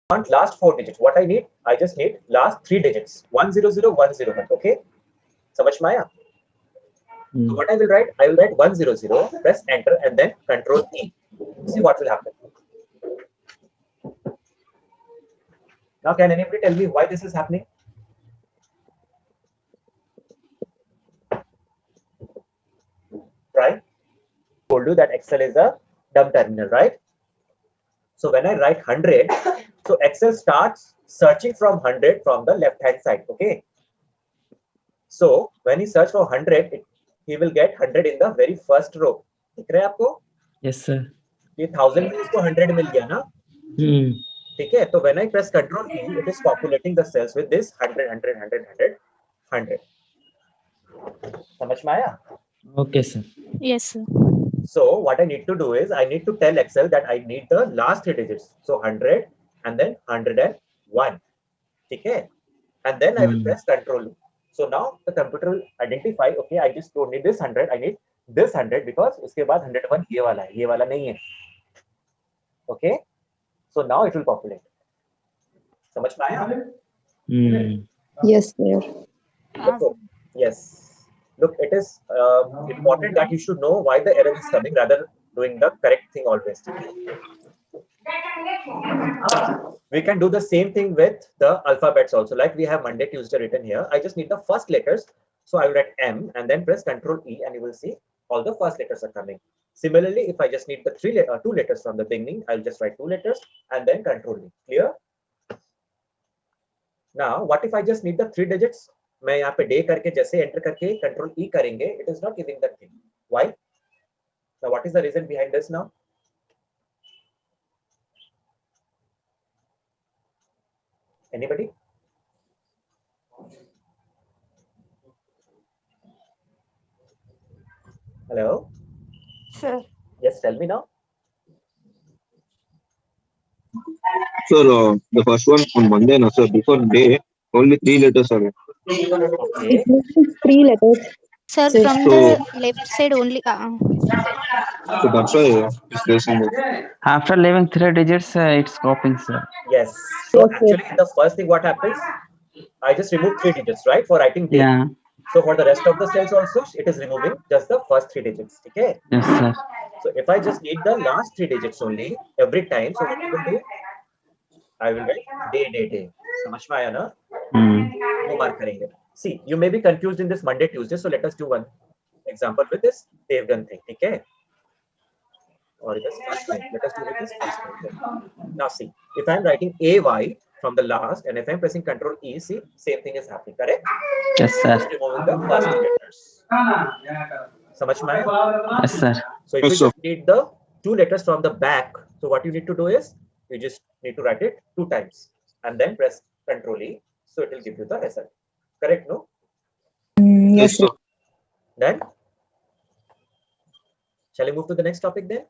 want last 4 digits. What I need? I just need last 3 digits. 100, 101. Okay. समझ में आया? So what I will write? I will write 100. Press enter and then Control E. See what will happen. Now, can anybody tell me why this is happening? Right? I told you that Excel is a dumb terminal, right? So when I write 100, so Excel starts searching from 100 from the left hand side. Okay. So when he search for 100, he will get 100 in the very first row. दिख रहा है आपको? Yes, sir. ये 1000 में इसको 100 मिल गया ना? ठीक है. तो when I press Control E, it is populating the cells with this 100, 100, 100, 100, 100. समझ में आया? Okay, sir. Yes, sir. So what I need to do is I need to tell Excel that I need the last 3 digits. So 100 and then 101. Okay. And then I will press Control. So now the computer will identify, okay, I just don't need this 100, I need this 100 because उसके बाद 101 ये वाला है, ये वाला नहीं है. Okay. So now it will populate. समझ में आया? Yes, sir. Look, yes. Look, it is important that you should know why the error is coming rather doing the correct thing always. We can do the same thing with the alphabets also. Like we have Monday, Tuesday written here. I just need the first letters. So I will write M and then press Control E and you will see all the first letters are coming. Similarly, if I just need the 2 letters from the beginning, I'll just write 2 letters and then Control E. Clear? Now, what if I just need the 3 digits? मैं यहाँ पे day करके जैसे enter करके control ई करेंगे, it is not giving that thing. Why? Now, what is the reason behind this now? Anybody? Hello? Sir. Yes, tell me now. Sir, the first one on Monday, no, sir, before day, only 3 letters are there. Okay. It mentions 3 letters. Sir, Sir. from So- the left side only. So that's why it's placing it. After leaving 3 digits, it's copying, sir. Yes. So Yes, sir. actually, the first thing what happens, I just remove 3 digits, right, for writing day. Yeah. So for the rest of the cells also, it is removing just the first 3 digits. Okay. Yes, sir. So if I just need the last 3 digits only every time, so what I will do? I will write day. समझ में आया ना? वो mark करेंगे. See, you may be confused in this Monday, Tuesday. So let us do one example with this Devgan thing. Okay. Or this first thing. Let us do with this first thing. Now see, if I am writing AY from the last and if I am pressing Control E, see, same thing is happening. Correct? Yes, sir. Just removing the first 2 letters. समझ में आया? Yes, sir. So if Yes, you sir. just need the 2 letters from the back, so what you need to do is you just need to write it 2 times and then press Control E. So it will give you the result. Correct? No? Yes, sir. Then shall we move to the next topic then?